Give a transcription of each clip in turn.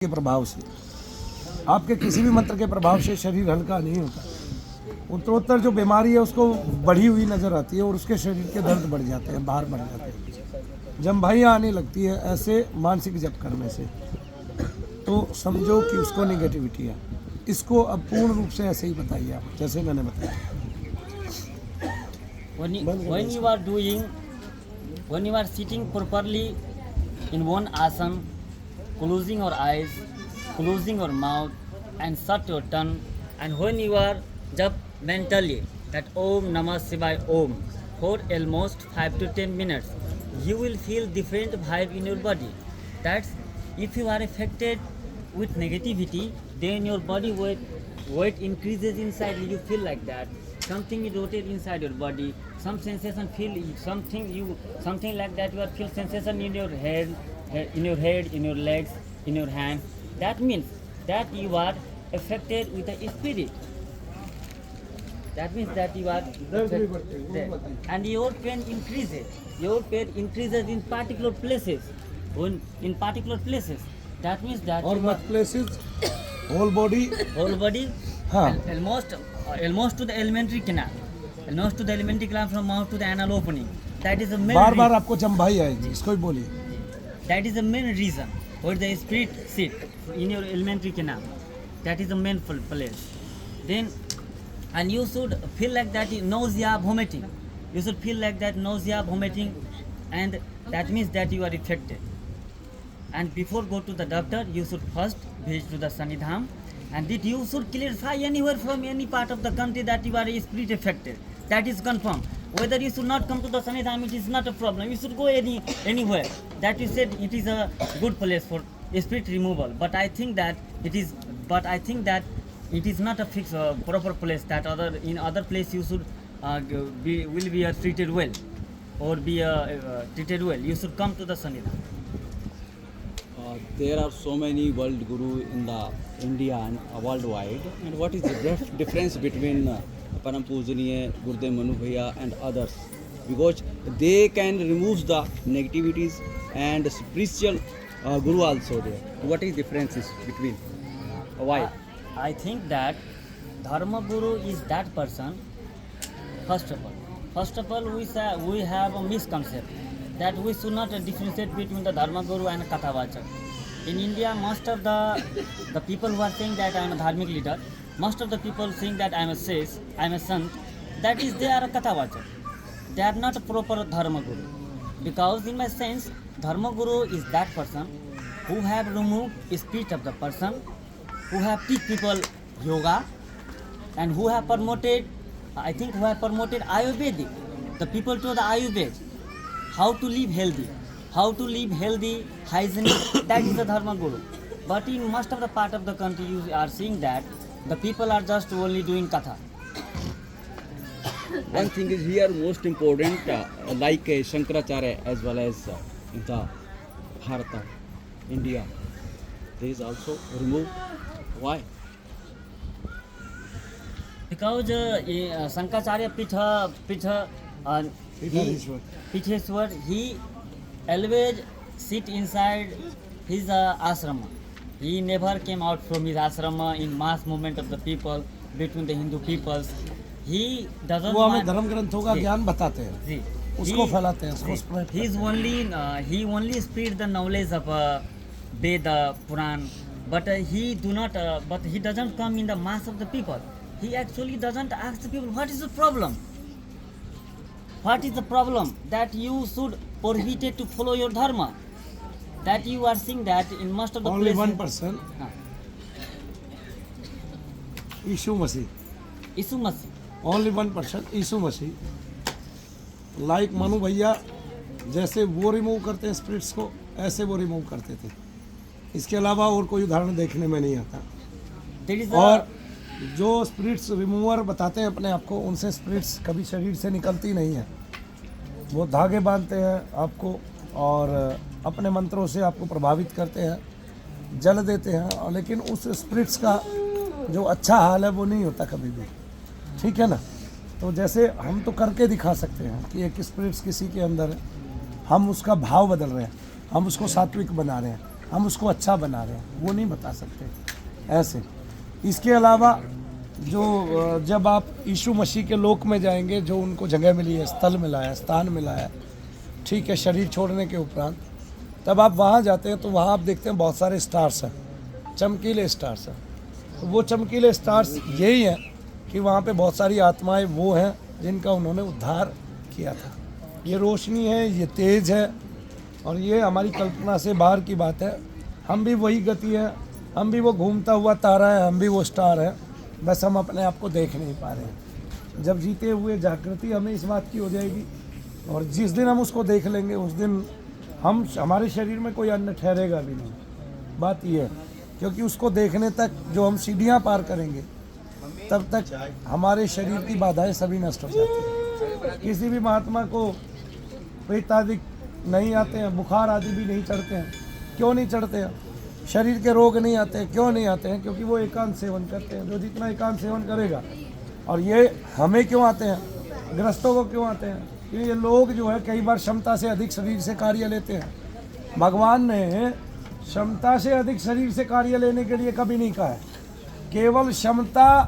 के प्रभाव से, आपके किसी भी मंत्र के प्रभाव से शरीर हल्का नहीं होता। उत्तरोत्तर जो बीमारी है उसको बढ़ी हुई नज़र आती है और उसके शरीर के दर्द बढ़ जाते हैं, बाहर बढ़ जाते हैं, जम्भाइयाँ आने लगती है ऐसे मानसिक जप करने से। तो समझो कि उसको नेगेटिविटी है। इसको अब पूर्ण रूप से ऐसे ही बताइए आप, जैसे मैंने बताया। When you are sitting properly in one asana, closing your eyes, closing your mouth, and shut your tongue, and when you are just mentally that Om Namah Shivaya Om for almost 5 to 10 minutes, you will feel different vibe in your body. That's if you are affected with negativity, then your body weight increases inside. You feel like that something is rotated inside your body. Some sensation feel something like that. You are feel sensation in your head, in your legs, in your hands. That means that you are affected with the spirit. That means that you are affected. And your pain increases. Your pain increases in particular places. In particular places. That means that और मत places whole body हाँ, almost to the alimentary canal. Almost to the alimentary canal from mouth to the anal opening. That is the main bar bar reason. आपको जम्भाई आएगी, इसको ही बोलिए। That is the main reason where the spirit sit in your alimentary canal. That is the main place. Then, and you should feel like that nausea, vomiting. You should feel like that nausea, vomiting, and that means that you are affected. And before go to the doctor, you should first visit to the Sanidham, and that you should clarify anywhere from any part of the country that you are spirit affected. That is confirmed. Whether you should not come to the Sanidham, it is not a problem. You should go anywhere. That you said it is a good place for spirit removal. But I think that it is not a fixed proper place. That in other place you should will be treated well, or be treated well. You should come to the Sanidham. There are so many world guru in the India and worldwide. And what is the difference between Param Pujaniya, Gurudev Manu Bhaiya and others? Because they can remove the negativities and spiritual guru also there. What is differences between? Why? I think that Dharma Guru is that person. First of all, we have a misconception that we should not differentiate between the Dharma Guru and Kathavachak. In India, most of the people who are saying that I am a dharmic leader, most of the people saying that I am a sage, I am a sant, that is they are a Kathavachak. They are not a proper Dharma Guru. Because in my sense, Dharma Guru is that person who have removed spirit of the person, who have teach people yoga, and who have promoted, Ayurvedic. The people to the Ayurveda. How to live healthy, hygienic, that is the Dharma Guru. But in most of the part of the country, you are seeing that the people are just only doing katha. One thing is here most important, like Shankaracharya as well as in the Bharata, India, there is also removed. Why? Because Shankaracharya Pitheshwar, he always sit inside his ashrama. He never came out from his ashrama in mass movement of the people, between the Hindu peoples. He doesn't वो हमें want... धर्म ग्रंथों का ज्ञान बताते हैं, जी, उसको फैलाते हैं, उसको spread he is करते हैं। he only spread the knowledge of Veda, Puran, but he doesn't come in the mass of the people. He actually doesn't ask the people, what is the problem? What is the problem that you should prohibit to follow your dharma? That you are seeing that in most of the Only places. one person, Yeshu Masih, Isu Masih. Only one person Yeshu Masih, like Manu भैया जैसे वो remove करते हैं spirits को, ऐसे वो remove करते थे। इसके अलावा और कोई उदाहरण देखने में नहीं आता। There is और जो स्पिरिट्स रिमूवर बताते हैं अपने आप को, उनसे स्पिरिट्स कभी शरीर से निकलती नहीं है। वो धागे बांधते हैं आपको और अपने मंत्रों से आपको प्रभावित करते हैं, जल देते हैं, और लेकिन उस स्पिरिट्स का जो अच्छा हाल है वो नहीं होता कभी भी। ठीक है ना? तो जैसे हम तो करके दिखा सकते हैं कि एक स्पिरिट्स किसी के अंदर है, हम उसका भाव बदल रहे हैं, हम उसको सात्विक बना रहे हैं, हम उसको अच्छा बना रहे हैं, वो नहीं बता सकते ऐसे। इसके अलावा जो जब आप यीशु मसीह के लोक में जाएंगे, जो उनको जगह मिली है, स्थल मिला है, स्थान मिला है, ठीक है, शरीर छोड़ने के उपरांत, तब आप वहाँ जाते हैं तो वहाँ आप देखते हैं बहुत सारे स्टार्स हैं, चमकीले स्टार्स हैं। तो वो चमकीले स्टार्स यही हैं कि वहाँ पे बहुत सारी आत्माएं वो हैं जिनका उन्होंने उद्धार किया था। ये रोशनी है, ये तेज है, और ये हमारी कल्पना से बाहर की बात है। हम भी वही गति है, हम भी वो घूमता हुआ तारा है, हम भी वो स्टार है, बस हम अपने आप को देख नहीं पा रहे हैं। जब जीते हुए जागृति हमें इस बात की हो जाएगी, और जिस दिन हम उसको देख लेंगे उस दिन हमारे शरीर में कोई अन्य ठहरेगा भी नहीं। बात यह है, क्योंकि उसको देखने तक जो हम सीढ़ियाँ पार करेंगे तब तक हमारे शरीर की बाधाएं सभी नष्ट हो जाती हैं। किसी भी महात्मा को प्रेत आदि नहीं आते हैं, बुखार आदि भी नहीं चढ़ते हैं। क्यों नहीं चढ़ते हैं? शरीर के रोग नहीं आते हैं। क्यों नहीं आते हैं? क्योंकि वो एकांत सेवन करते हैं। जो जितना एकांत सेवन करेगा, और ये हमें क्यों आते हैं, ग्रस्तों को क्यों आते हैं? कि ये लोग जो है कई बार क्षमता से अधिक शरीर से कार्य लेते हैं। भगवान ने क्षमता से अधिक शरीर से कार्य लेने के लिए कभी नहीं कहा है, केवल क्षमता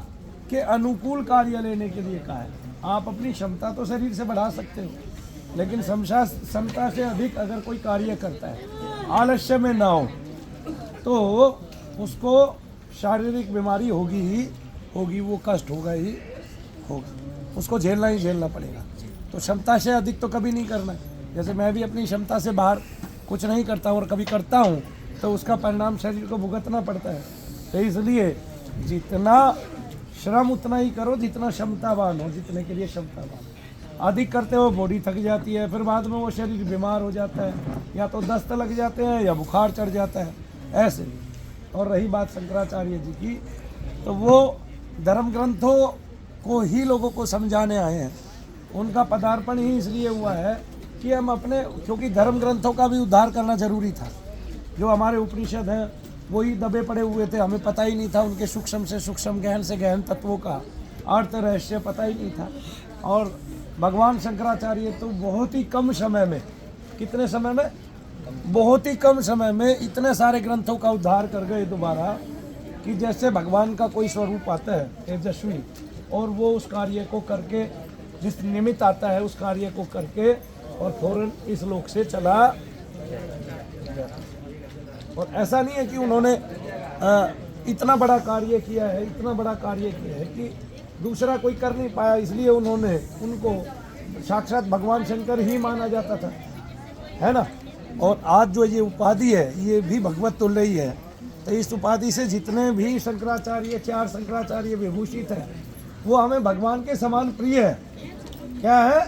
के अनुकूल कार्य लेने के लिए कहा है। आप अपनी क्षमता तो शरीर से बढ़ा सकते हो, लेकिन क्षमता से अधिक अगर कोई कार्य करता है, आलस्य में ना हो, तो उसको शारीरिक बीमारी होगी ही होगी, वो कष्ट होगा ही होगा, उसको झेलना ही झेलना पड़ेगा। तो क्षमता से अधिक तो कभी नहीं करना है। जैसे मैं भी अपनी क्षमता से बाहर कुछ नहीं करता हूँ, और कभी करता हूँ तो उसका परिणाम शरीर को भुगतना पड़ता है। तो इसलिए जितना श्रम उतना ही करो जितना क्षमतावान हो, जितने के लिए क्षमतावान। अधिक करते हो बॉडी थक जाती है, फिर बाद में वो शरीर बीमार हो जाता है, या तो दस्त लग जाते हैं या बुखार चढ़ जाता है, ऐसे। और रही बात शंकराचार्य जी की, तो वो धर्म ग्रंथों को ही लोगों को समझाने आए हैं। उनका पदार्पण ही इसलिए हुआ है कि हम अपने, क्योंकि धर्म ग्रंथों का भी उद्धार करना जरूरी था। जो हमारे उपनिषद हैं वही दबे पड़े हुए थे, हमें पता ही नहीं था उनके सूक्ष्म से सूक्ष्म, गहन से गहन तत्वों का अर्थ रहस्य पता ही नहीं था। और भगवान शंकराचार्य तो बहुत ही कम समय में, कितने समय में, बहुत ही कम समय में इतने सारे ग्रंथों का उद्धार कर गए दोबारा, कि जैसे भगवान का कोई स्वरूप आता है तेजस्वी, और वो उस कार्य को करके, जिस निमित्त आता है उस कार्य को करके और फौरन इस लोक से चला। और ऐसा नहीं है कि उन्होंने इतना बड़ा कार्य किया है, इतना बड़ा कार्य किया है कि दूसरा कोई कर नहीं पाया, इसलिए उन्होंने, उनको साक्षात भगवान शंकर ही माना जाता था, है ना। और आज जो ये उपाधि है ये भी भगवत तुल्य ही है। तो इस उपाधि से जितने भी शंकराचार्य, 4 शंकराचार्य विभूषित हैं, वो हमें भगवान के समान प्रिय है। क्या है?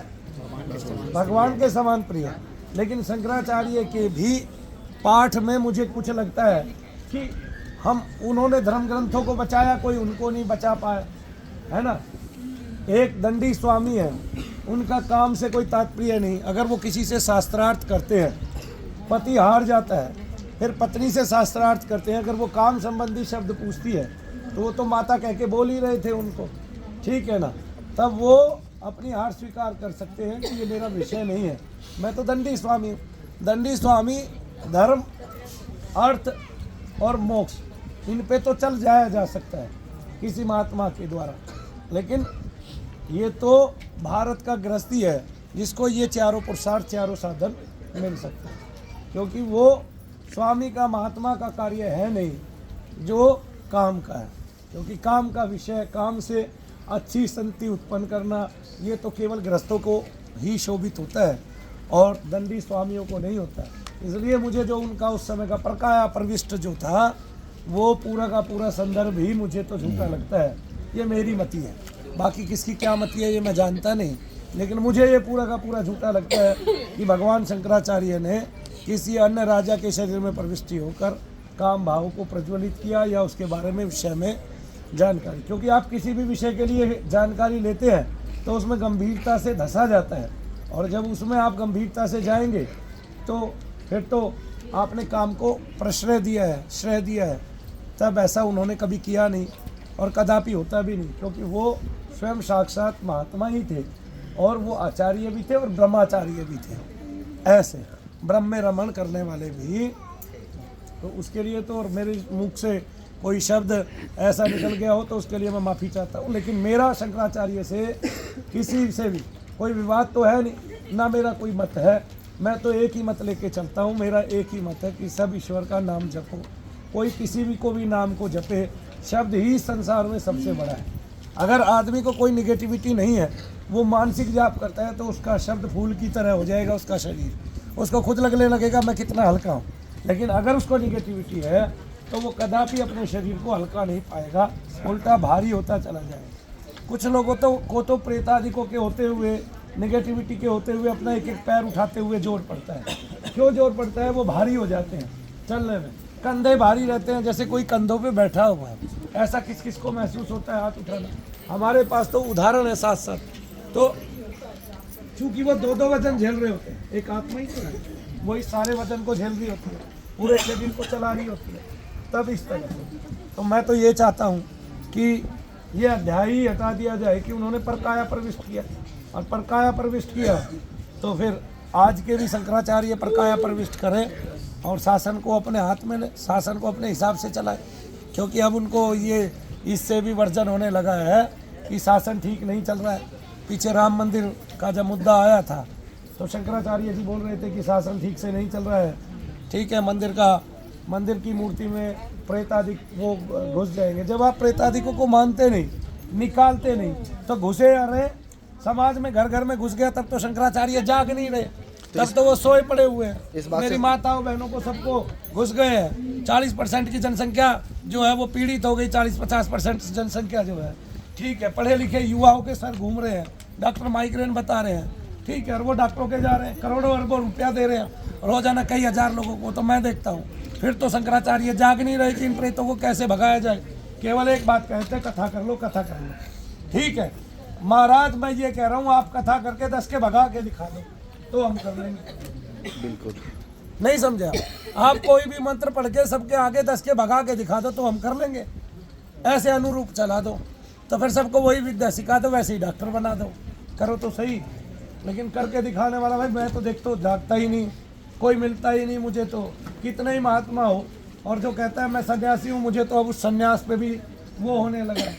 भगवान के समान प्रिय। लेकिन शंकराचार्य के भी पाठ में मुझे कुछ लगता है कि उन्होंने धर्म ग्रंथों को बचाया, कोई उनको नहीं बचा पाया, है ना। एक दंडी स्वामी है, उनका काम से कोई तात्पर्य नहीं। अगर वो किसी से शास्त्रार्थ करते हैं, पति हार जाता है, फिर पत्नी से शास्त्रार्थ करते हैं, अगर वो काम संबंधी शब्द पूछती है तो वो तो माता कह के बोल ही रहे थे उनको, ठीक है ना। तब वो अपनी हार स्वीकार कर सकते हैं कि ये मेरा विषय नहीं है, मैं तो दंडी स्वामी हूँ। दंडी स्वामी धर्म, अर्थ और मोक्ष, इन पे तो चल जाया जा सकता है किसी महात्मा के द्वारा, लेकिन ये तो भारत का गृहस्थी है जिसको ये चारों पुरुषार्थ, चारों साधन मिल सकते हैं। क्योंकि वो स्वामी का, महात्मा का कार्य है नहीं जो काम का है। क्योंकि काम का विषय, काम से अच्छी संति उत्पन्न करना, ये तो केवल गृहस्थों को ही शोभित होता है और दंडी स्वामियों को नहीं होता है। इसलिए मुझे जो उनका उस समय का प्रकाया प्रविष्ट जो था, वो पूरा का पूरा संदर्भ ही मुझे तो झूठा लगता है। ये मेरी मति है, बाकी किसकी क्या मति है ये मैं जानता नहीं, लेकिन मुझे ये पूरा का पूरा झूठा लगता है कि भगवान शंकराचार्य ने किसी अन्य राजा के शरीर में प्रविष्टि होकर काम भाव को प्रज्वलित किया, या उसके बारे में विषय में जानकारी। क्योंकि आप किसी भी विषय के लिए जानकारी लेते हैं तो उसमें गंभीरता से धंसा जाता है, और जब उसमें आप गंभीरता से जाएंगे तो फिर तो आपने काम को प्रश्रय दिया है, श्रेय दिया है। तब ऐसा उन्होंने कभी किया नहीं और कदापि होता भी नहीं, क्योंकि वो स्वयं साक्षात महात्मा ही थे, और वो आचार्य भी थे और ब्रह्माचार्य भी थे। ऐसे ब्रह्म में रमण करने वाले भी तो उसके लिए तो और मेरे मुख से कोई शब्द ऐसा निकल गया हो तो उसके लिए मैं माफ़ी चाहता हूँ। लेकिन मेरा शंकराचार्य से किसी से भी कोई विवाद तो है नहीं, ना मेरा कोई मत है। मैं तो एक ही मत लेके चलता हूँ, मेरा एक ही मत है कि सब ईश्वर का नाम जपो। कोई किसी भी को भी नाम को जपे, शब्द ही संसार में सबसे बड़ा है। अगर आदमी को कोई निगेटिविटी नहीं है, वो मानसिक जाप करता है तो उसका शब्द फूल की तरह हो जाएगा उसका शरीर, उसको खुद लगने लगेगा मैं कितना हल्का हूँ। लेकिन अगर उसको निगेटिविटी है तो वो कदापि अपने शरीर को हल्का नहीं पाएगा, उल्टा भारी होता चला जाएगा। कुछ लोगों को तो प्रेतादिकों के होते हुए, निगेटिविटी के होते हुए अपना एक एक पैर उठाते हुए जोर पड़ता है। क्यों जोर पड़ता है? वो भारी हो जाते हैं चलने में, कंधे भारी रहते हैं, जैसे कोई कंधों पे बैठा हुआ है। ऐसा किस किस को महसूस होता है हाथ उठाना? हमारे पास तो उदाहरण है साथ साथ। तो चूंकि वो दो वजन झेल रहे होते हैं, एक आत्मा ही तो है, वही सारे वजन को झेल रही होती है, पूरे शरीर को चला रही होती है, तब इस तरह से। तो मैं तो ये चाहता हूँ कि ये अध्याय ही हटा दिया जाए कि उन्होंने परकाया प्रविष्ट किया, और परकाया प्रविष्ट किया तो फिर आज के भी शंकराचार्य परकाया प्रविष्ट करें और शासन को अपने हाथ में ले, शासन को अपने हिसाब से चलाए। क्योंकि अब उनको ये इससे भी वर्जन होने लगा है कि शासन ठीक नहीं चल रहा है। पीछे राम मंदिर का जब मुद्दा आया था तो शंकराचार्य जी बोल रहे थे कि शासन ठीक से नहीं चल रहा है। ठीक है, मंदिर की मूर्ति में प्रेतादिक वो घुस जाएंगे। जब आप प्रेतादिकों को मानते नहीं, निकालते नहीं, तो घुसे आ रहे समाज में, घर घर में घुस गया, तब तो शंकराचार्य जाग नहीं रहे, तब तो वो सोए पड़े हुए हैं। मेरी माताओं बहनों को सबको घुस गए हैं। 40% की जनसंख्या जो है वो पीड़ित हो गई, 40-50% जनसंख्या जो है, ठीक है, पढ़े लिखे युवाओं के सर घूम रहे हैं, डॉक्टर माइग्रेन बता रहे हैं, ठीक है, और वो डॉक्टरों के जा रहे हैं, करोड़ों अरबों रुपया दे रहे हैं रोजाना कई हजार लोगों को। तो मैं देखता हूँ फिर तो शंकराचार्य जाग नहीं रहे कि इन प्रेतों को कैसे भगाया जाए। केवल एक बात कहते हैं, कथा कर लो, कथा कर लो, ठीक है। महाराज मैं ये कह रहा हूँ, आप कथा करके 10 के भगा के दिखा दो तो हम कर लेंगे। बिल्कुल नहीं समझा? आप कोई भी मंत्र पढ़ के सबके आगे 10 के भगा के दिखा दो तो हम कर लेंगे। ऐसे अनुरूप चला दो तो फिर सबको वही विद्या सिखा दो, वैसे ही डॉक्टर बना दो, करो तो सही। लेकिन करके दिखाने वाला भाई मैं तो देखता हूँ जागता ही नहीं, कोई मिलता ही नहीं मुझे। तो कितने ही महात्मा हो और जो कहता है मैं सन्यासी हूँ, मुझे तो अब उस सन्यास पे भी वो होने लगा।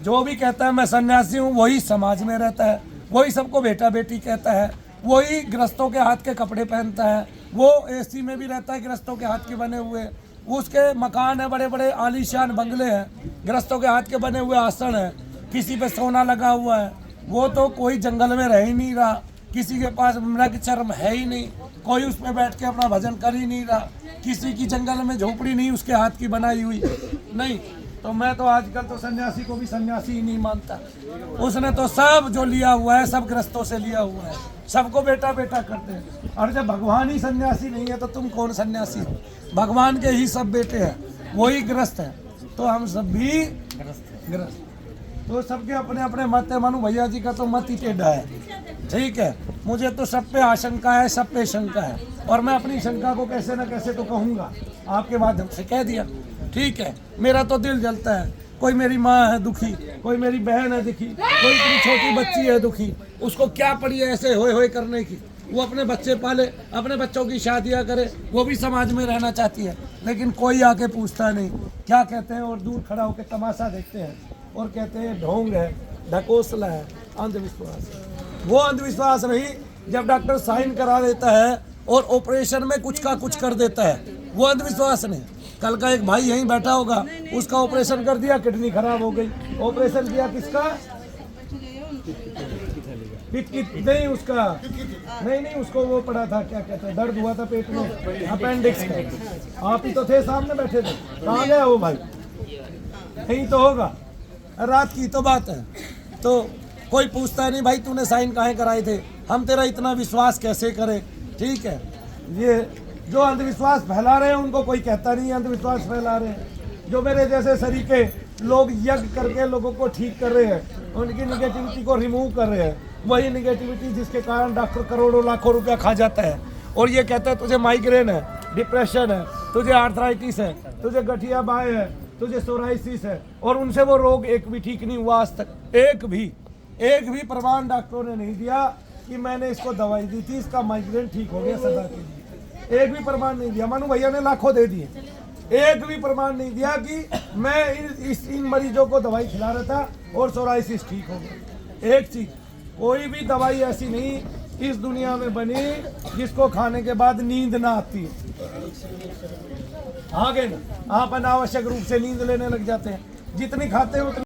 जो भी कहता है मैं सन्यासी हूँ वही समाज में रहता है, वही सबको बेटा बेटी कहता है, वही गृहस्थों के हाथ के कपड़े पहनता है, वो एसी में भी रहता है गृहस्थों के हाथ के बने हुए, उसके मकान है, बड़े बड़े आलीशान बंगले हैं, गृहस्थों के हाथ के बने हुए आसन है, किसी पे सोना लगा हुआ है। वो तो कोई जंगल में रह ही नहीं रहा, किसी के पास मृग चर्म है ही नहीं, कोई उसमें बैठ के अपना भजन कर ही नहीं रहा, किसी की जंगल में झोपड़ी नहीं उसके हाथ की बनाई हुई नहीं। तो मैं तो आजकल तो सन्यासी को भी सन्यासी ही नहीं मानता। उसने तो सब जो लिया हुआ है सब ग्रस्तों से लिया हुआ है, सबको बेटा बेटा करते हैं। और जब भगवान ही सन्यासी नहीं है तो तुम कौन सन्यासी हो? भगवान के ही सब बेटे हैं, वही ग्रस्त है, तो हम सब भी ग्रस्त। तो सबके अपने अपने मत है। मनु भैया जी का तो मत ही टेढ़ा है, ठीक है। मुझे तो सब पे आशंका है, सब पे शंका है, और मैं अपनी शंका को कैसे न कैसे तो कहूँगा, आपके माध्यम से कह दिया, ठीक है। मेरा तो दिल जलता है, कोई मेरी माँ है दुखी, कोई मेरी बहन है दुखी, कोई इतनी छोटी बच्ची है दुखी, उसको क्या पड़ी है ऐसे होए होए करने की? वो अपने बच्चे पाले, अपने बच्चों की शादियाँ करे, वो भी समाज में रहना चाहती है, लेकिन कोई आके पूछता नहीं। क्या कहते हैं? और दूर खड़ा होकर तमाशा देखते हैं और कहते हैं ढोंग है, ढकोसला है, अंधविश्वास। वो अंधविश्वास नहीं जब डॉक्टर साइन करा देता है और ऑपरेशन में कुछ का कुछ कर देता है, वो अंधविश्वास नहीं। कल का एक भाई यहीं बैठा होगा, उसका ऑपरेशन कर दिया, किडनी खराब हो गई, ऑपरेशन किया किसका? नहीं उसका नहीं उसको वो पड़ा था, क्या कहते हैं, दर्द हुआ था पेट में, अपेंडिक्स का। आप ही तो थे, सामने बैठे थे, कहाँ गया वो भाई? यहीं तो होगा, रात की तो बात है। तो कोई पूछता नहीं भाई तूने साइन काहे कराए थे, हम तेरा इतना विश्वास कैसे करें, ठीक है। ये जो अंधविश्वास फैला रहे हैं उनको कोई कहता नहीं अंधविश्वास फैला रहे हैं। जो मेरे जैसे सरीके लोग यज्ञ करके लोगों को ठीक कर रहे हैं, उनकी निगेटिविटी को रिमूव कर रहे हैं, वही निगेटिविटी जिसके कारण डॉक्टर करोड़ों लाखों रुपया खा जाता है और ये कहता है तुझे माइग्रेन है, डिप्रेशन है, तुझे आर्थराइटिस है, तुझे गठिया बाय है, तुझे सोराइसिस है, और उनसे वो रोग एक भी ठीक नहीं हुआ आज तक। एक भी प्रमाण डॉक्टरों ने नहीं दिया कि मैंने इसको दवाई दी थी, इसका माइग्रेन ठीक हो गया सदा के लिए। एक भी प्रमाण नहीं दिया। मनु भैया ने लाखों दे दिए, एक भी प्रमाण नहीं दिया कि मैं इन मरीजों को दवाई खिला रहा था और सोराइसिस ठीक हो गया। एक चीज, कोई भी दवाई ऐसी नहीं इस दुनिया में बनी जिसको खाने के बाद नींद ना आती है। आ गए ना, आप अनावश्यक रूप से नींद लेने लग जाते हैं, जितनी खाते हैं उतनी